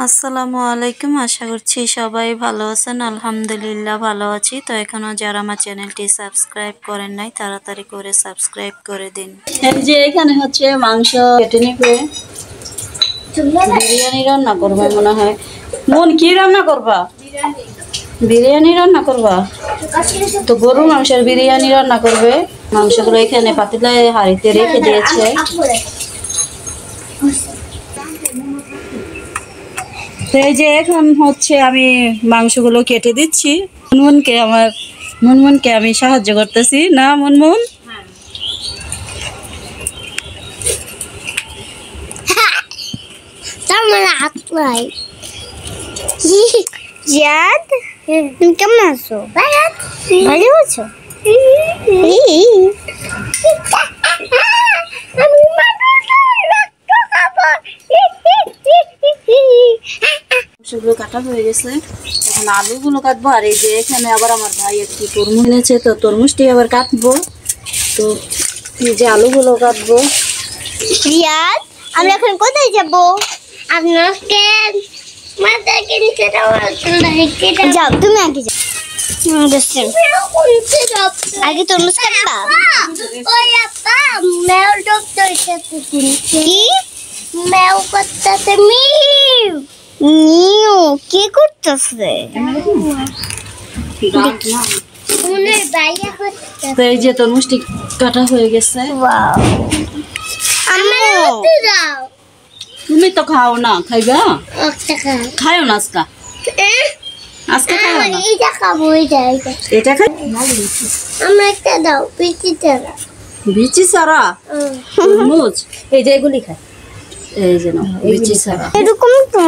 আসসালামু আলাইকুম। আশা করছি সবাই ভালো আছেন। আলহামদুলিল্লাহ ভালো আছি। তো এখনো যারা আমার চ্যানেলটি সাবস্ক্রাইব করেন নাই তাড়াতাড়ি করে সাবস্ক্রাইব করে দিন। এই যে এখানে হচ্ছে মাংস কেটে নেবে, বিরিয়ানি রান্না করবে মনে হয়। মন কি রান্না করবা? বিরিয়ানি রান্না করবা? তো গরুর মাংসের বিরিয়ানি রান্না করবে। মাংসগুলো এখানে পাতিলায় হাঁড়িতে রেখে দিয়েছে। তো এই যে এখন হচ্ছে আমি মাংসগুলো কেটে দিচ্ছি। মুনমুনকে আমি সাহায্য করতেছি না মুনমুন। জাদ কেমন আছো? ভালো আছো? মাংসগুলো কাটা হয়ে গেছে, এখন আলুগুলো কাটবো। আর এই যে এখানে আবার আমার ভাই একটু তরমুজ এনেছে, তো তরমুজটি আবার কাটবো। তো এই যে আলুগুলো কাটবো। রিয়াদ, আমরা এখন কোথায় যাবো? আপনাকে যাও, তুমি আগে যাও। আগে তরমুজ কাটবা? কি করতেছে? তো এই যে তরমুজটি কাটা হয়ে গেছে। তুমি তো খাও না, খাইবা? খাও না আজকা, আজকে খাও না। এটা খাবো, এটা খাই। আমার একটা দাও, পিচি ছাড়া। বিচি সারা তরমুজ, এই যে এগুলি খায়। এই যে নাও বিচি সারা। এরকম তো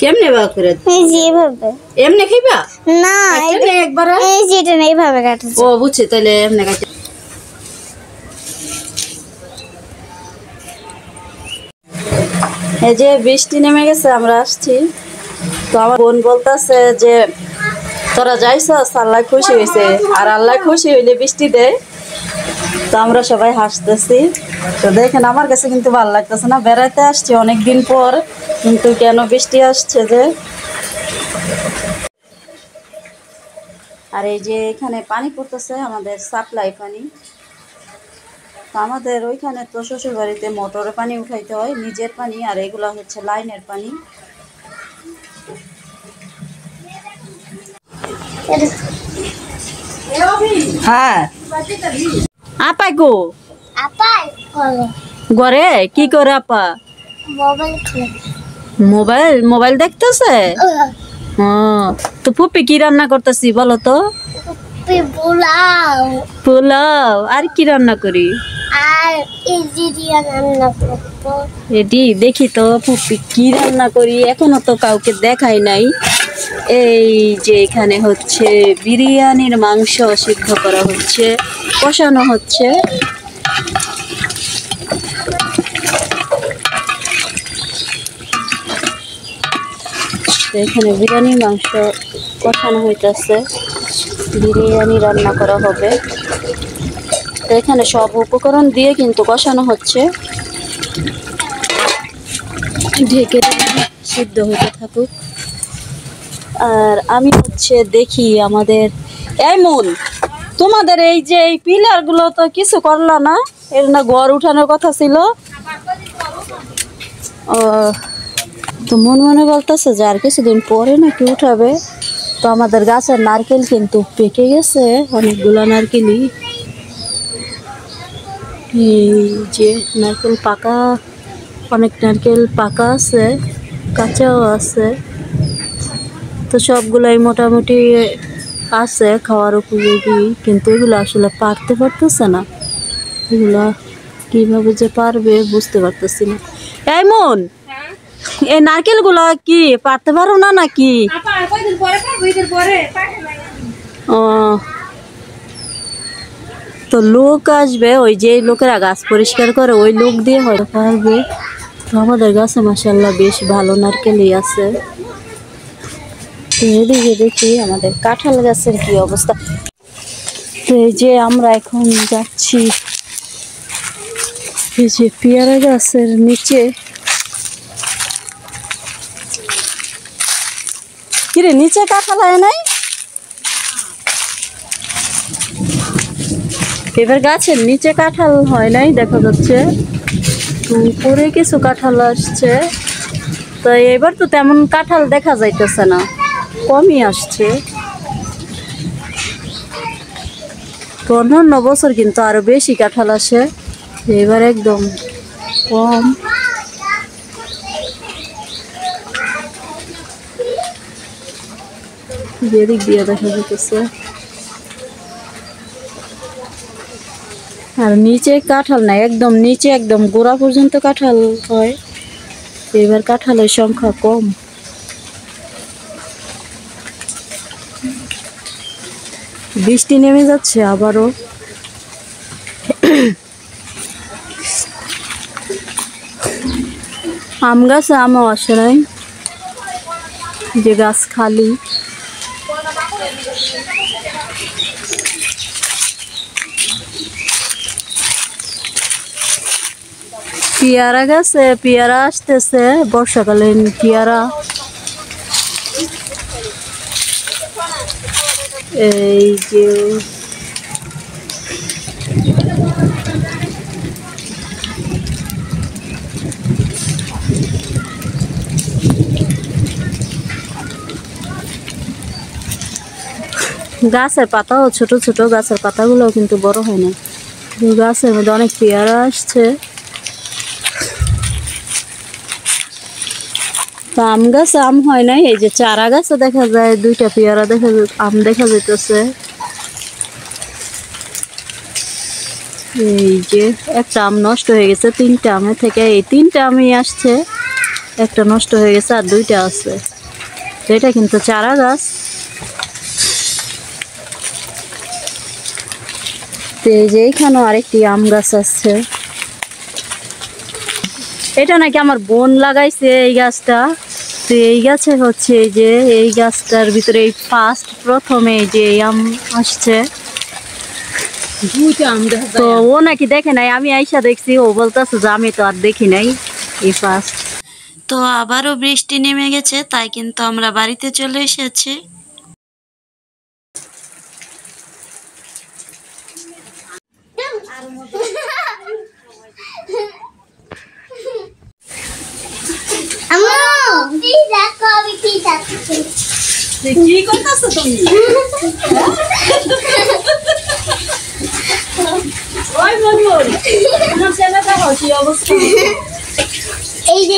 কেমনে বা করে? এই যে এভাবে। এমনি খাইবা না, এটা একবার। এই যে এটা না, এইভাবে কাটছে। ও বুঝছি, তাহলে এমনি কাটে। এই যে বৃষ্টি নেমে গেছে, আমরা আসছি। তো আমার বোন বলতেছে যে তোরা যাইছ, আল্লাহ খুশি হয়েছে। আর আল্লাহ খুশি হইলে বৃষ্টি দেয়। তো আমরা সবাই হাসতেছি। তো দেখেন আমার কাছে কিন্তু ভালো লাগতেছে না, বেড়াইতে আসছি অনেকদিন পর, কিন্তু কেন বৃষ্টি আসছে যে। আর এই যে এখানে পানি পড়তেছে, আমাদের সাপ্লাই পানি। তো আমাদের ওইখানে তো শ্বশুর বাড়িতে মোটরে পানি উঠাইতে হয়, নিজের পানি। আর এগুলা হচ্ছে লাইনের পানি। হ্যাঁ আপাই গো, আপাই করো ঘরে কি করে আপা? মোবাইল খুলে। মোবাইল দেখতেছে। তো ফুপি কি রান্না করতেছি বলো তো? পোলাও। পোলাও। আর কি রান্না করি? আর এই জিরিয়া রান্না করবো। এটি দেখি তো ফুপি কি রান্না করি, এখনো তো কাউকে দেখাই নাই। এই যে এখানে হচ্ছে বিরিয়ানির মাংস সিদ্ধ করা হচ্ছে, কষানো হচ্ছে। এখানে বিরিয়ানির মাংস কষানো হইতেছে, বিরিয়ানি রান্না করা হবে। তো এখানে সব উপকরণ দিয়ে কিন্তু কষানো হচ্ছে। ঢেকে সিদ্ধ হতে থাকুক। আর আমি হচ্ছে দেখি আমাদের এই মন, তোমাদের এই যে এই পিলার গুলো তো কিছু করলা না, এর না ঘর উঠানোর কথা ছিল। তো মনে বলতেছে যে আর কিছুদিন পরে নাকি উঠাবে। তো আমাদের গাছের নারকেল কিন্তু পেকে গেছে, অনেকগুলো নারকেলই। এই যে নারকেল পাকা, অনেক নারকেল পাকা আছে, কাঁচাও আছে। তো সবগুলাই মোটামুটি আছে খাওয়ার উপযোগী, কিন্তু এগুলো আসলে পারতে পারতেছে না। এগুলা কিভাবে যে পারবে বুঝতে পারতেছি না। এই মন, এই নারকেল গুলো কি পারতে পারো না নাকি? ও, তো লোক আসবে, ওই যে লোকেরা গাছ পরিষ্কার করে ওই লোক দিয়ে হয়তো পারবে। তো আমাদের গাছে মাশাআল্লাহ বেশ ভালো নারকেলই আছে। তো এদিকে দেখি আমাদের কাঁঠাল গাছের কি অবস্থা। তো এই যে আমরা এখন যাচ্ছি এই যে পেয়ারা গাছের নিচে। কিরে নিচে কাঁঠাল হয় নাই? এবার গাছের নিচে কাঁঠাল হয় নাই দেখা যাচ্ছে, উপরে কিছু কাঁঠাল আসছে। তো এবার তো তেমন কাঁঠাল দেখা যাইতেছে না, কমই আসছে। তো অন্যান্য বছর কিন্তু আরো বেশি কাঁঠাল আসে, এবার একদম কম। এদিক দিয়ে দেখা যাইতেছে। আর নিচে কাঁঠাল নাই, একদম নিচে একদম গোড়া পর্যন্ত কাঁঠাল হয়, এবার কাঁঠালের সংখ্যা কম। বৃষ্টি নেমে যাচ্ছে আবারও। আম গাছে আমও আসে নাই, যে গাছ খালি। পেয়ারা গাছে পেয়ারা আসতেছে, বর্ষাকালীন পেয়ারা। এই যে গাছের পাতাও ছোট ছোট, গাছের পাতাগুলো কিন্তু বড় হয় না। গাছের মধ্যে অনেক পেয়ারা আসছে। আম গাছে আম হয় নাই, এই যে চারা গাছে দেখা যায় দুইটা পেয়ারা দেখা যায়, আম দেখা যাইতেছে। এই যে একটা আম নষ্ট হয়ে গেছে, 3টা আমের থেকে এই 3টা আমই আসছে, একটা নষ্ট হয়ে গেছে আর 2টা আছে। এটা কিন্তু চারা গাছ। এই যে এইখানেও আরেকটি আম গাছ আছে, এটা নাকি আমার বোন লাগাইছে এই গাছটা। তো এই গাছে হচ্ছে এই যে এই গাছটার ভিতরে এই প্রথমে যে আম আসছে। তো ও নাকি দেখে নাই, আমি আইসা দেখছি, ও বলতেছে যে আমি তো আর দেখি নাই, এই ফার্স্ট। তো আবারও বৃষ্টি নেমে গেছে, তাই কিন্তু আমরা বাড়িতে চলে এসেছি। কি করতেছো তুমি? ওই বলবো আমার ছেলেটা কি অবস্থা? এই যে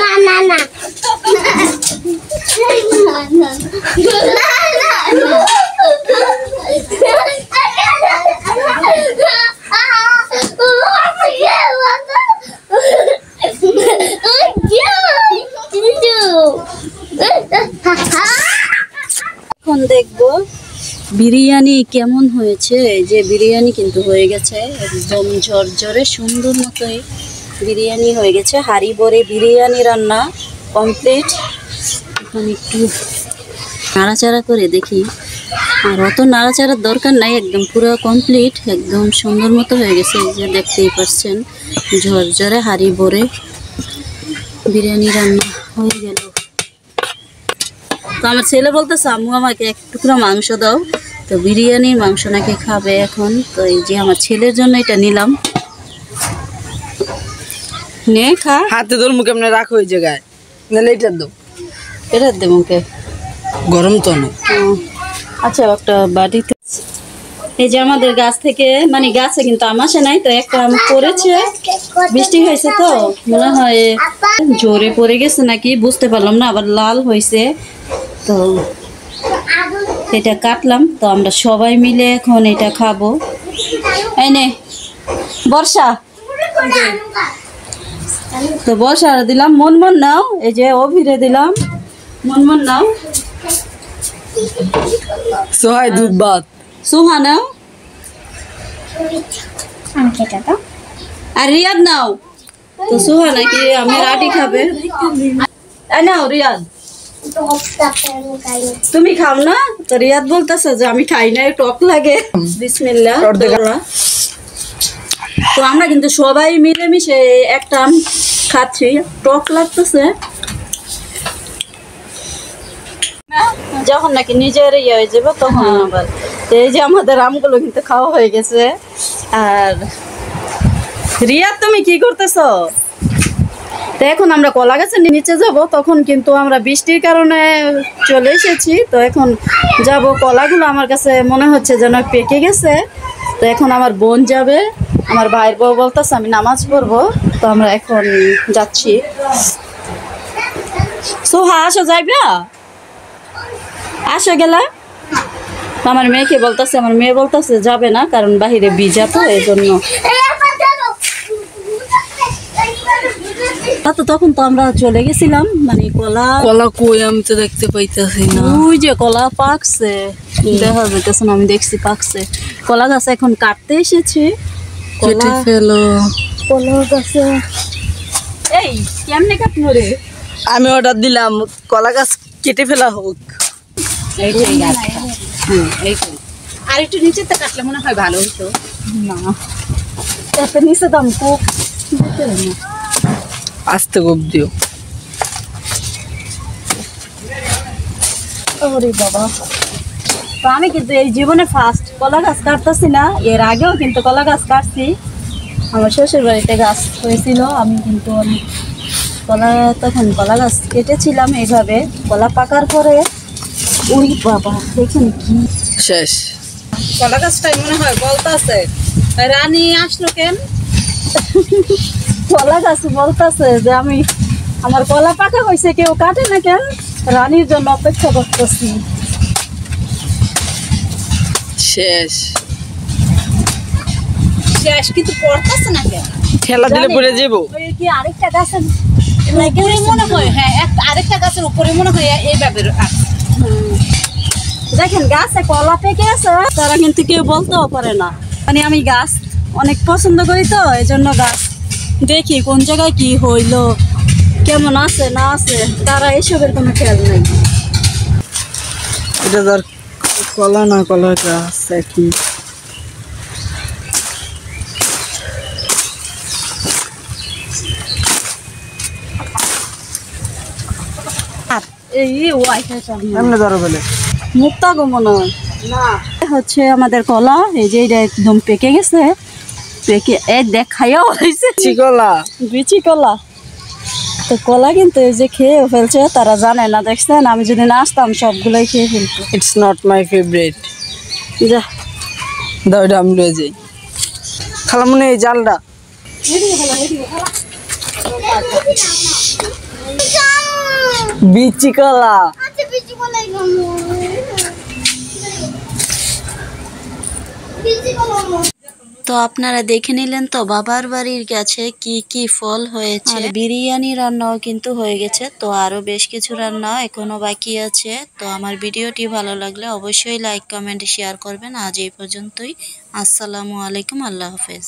না না না এখন দেখবো বিরিয়ানি কেমন হয়েছে। এই যে বিরিয়ানি কিন্তু হয়ে গেছে, একদম ঝরঝরে সুন্দর মতোই বিরিয়ানি হয়ে গেছে। হাঁড়ি ভরে বিরিয়ানি রান্না কমপ্লিট। এখন একটু নাড়াচাড়া করে দেখি, আর অত নাড়াচাড়ার দরকার নাই, একদম পুরো কমপ্লিট, একদম সুন্দর মতো হয়ে গেছে। এই যে দেখতেই পাচ্ছেন ঝরঝরে হাঁড়ি ভরে বিরিয়ানি রান্না হয়ে গেল। তো আমার ছেলে বলতেছে আম্মু আমাকে এক টুকরা মাংস দাও, তো বিরিয়ানির মাংস নাকি খাবে এখন। তো এই যে আমার ছেলের জন্য এটা নিলাম, নে খা। হাতে তোর মুখে এমনি রাখো ওই জায়গায়, নাহলে এটা দাও। এটা দে মুখে, গরম তো না। আচ্ছা একটা বাড়িতে এই যে আমাদের গাছ থেকে, মানে গাছে কিন্তু আম আসে নাই, তো একটা আম পড়েছে, বৃষ্টি হয়েছে তো মনে হয় জোরে পড়ে গেছে নাকি, বুঝতে পারলাম না, আবার লাল হয়েছে। তো এটা কাটলাম, তো আমরা সবাই মিলে এখন এটা খাবো। এই নে বর্ষা, তো বর্ষা দিলাম, মন মন নাও। এই যে অভিরে দিলাম, মন মন নাও। সোহাই দুধ ভাত, সুহা নাও, আর রিয়াদ নাও। তো সুহা নাকি আমার আটি খাবে, নাও রিয়াদ তুমি খাও না। তো রিয়াদ বলতেছে যে আমি খাই না, টক লাগে। বিসমিল্লাহ। তো আমরা কিন্তু সবাই মিলেমিশে একটা আম খাচ্ছি, টক লাগতেছে। যখন নাকি নিজের ইয়ে হয়ে যাবে তখন আবার। তো এই যে আমাদের আমগুলো কিন্তু খাওয়া হয়ে গেছে। আর রিয়া তুমি কি করতেছো? তো এখন আমরা কলা গাছের নিচে যাব, তখন কিন্তু আমরা বৃষ্টির কারণে চলে এসেছি। তো এখন যাব, কলাগুলো আমার কাছে মনে হচ্ছে যেন পেকে গেছে। তো এখন আমার বোন যাবে, আমার ভাইয়ের বউ বলতেছে আমি নামাজ পড়বো। তো আমরা এখন যাচ্ছি। সোহা আসো, যাইবা? আসো গেলা। আমার মেয়েকে বলতেছে, আমার মেয়ে বলতেছে যাবে না, কারণ বাহিরে ভিজা তো এই জন্য। তো তখন তো আমরা চলে গেছিলাম, মানে কলা কলা কই আমি তো দেখতে পাইতাছি না। ওই যে কলা পাকছে, দেখা যাইতেছে না, আমি দেখছি পাকছে। কলা গাছ এখন কাটতে এসেছি। কেটে ফেলো। কলা গাছে এই কেমনে কাটবো রে? আমি অর্ডার দিলাম কলা গাছ কেটে ফেলা হোক। আর একটু নিচেতে কাটলে মনে হয় ভালো হতো না। এত নিচে দাম খুব আস্তে কোপ দিও। ওরে বাবা। তো আমি কিন্তু এই জীবনে ফার্স্ট কলা গাছ কাটতেছি না, এর আগেও কিন্তু কলা গাছ কাটছি। আমার শ্বশুর বাড়িতে গাছ হয়েছিল, আমি কিন্তু অনেক তখন কলা গাছ কেটেছিলাম এইভাবে। কলা পাকার পরে ওই বাবা দেখুন কি শেষ। কলা গাছটাই মনে হয় বলতাছে রানী আসলো কেন। কলা গাছ বলতাছে যে আমি আমার কলা পাকা হয়েছে, কেউ কাটে না কেন, রানীর জন্য অপেক্ষা করতেছি। শেষ। শেষ কিন্তু পড়তেছে না কেন? ঠেলা দিলে পড়ে যাবো। ওই কি আরেকটা গাছের মনে হয়, হ্যাঁ আরেকটা গাছের উপরে মনে হয় এইভাবে দেখেন গাছে কলা পেকে আছে, তারা কিন্তু কেউ বলতেও পারে না। মানে আমি গাছ অনেক পছন্দ করি, তো এই জন্য গাছ দেখি কোন জায়গায় কি হইলো, কেমন আছে না আছে, তারা এইসবের কোনো খেয়াল নেই। এটা ধর কলা না, কলা গাছ কি। এই ওয়াইফাই এমনি ধরো বলে মুক্তা গো মনে হয় না। হচ্ছে আমাদের কলা, এই যে এটা একদম পেকে গেছে, পেকে এই দেখাইও হয়েছে কলা বিচি কলা। তো কলা কিন্তু এই যে খেয়ে ফেলছে, তারা জানে না, দেখছেন? আমি যদি না আসতাম সবগুলাই খেয়ে ফেলতো। It's not my favourite. যা দাও এটা আমি লয়ে যাই। খালামুনি এই জালটা। বিচি কলা। আচ্ছা পিচি বলাই গামু পিচি কলা। তো আপনারা দেখে নিলেন তো বাবার বাড়ির গাছে কি কি ফল হয়েছে। আর বিরিয়ানি রান্নাও কিন্তু হয়ে গেছে। তো আরো বেশ কিছু রান্না এখনো বাকি আছে। তো আমার ভিডিওটি ভালো লাগলে অবশ্যই লাইক কমেন্ট শেয়ার করবেন। আজ এই পর্যন্তই। আসসালামু আলাইকুম, আল্লাহ হাফেজ।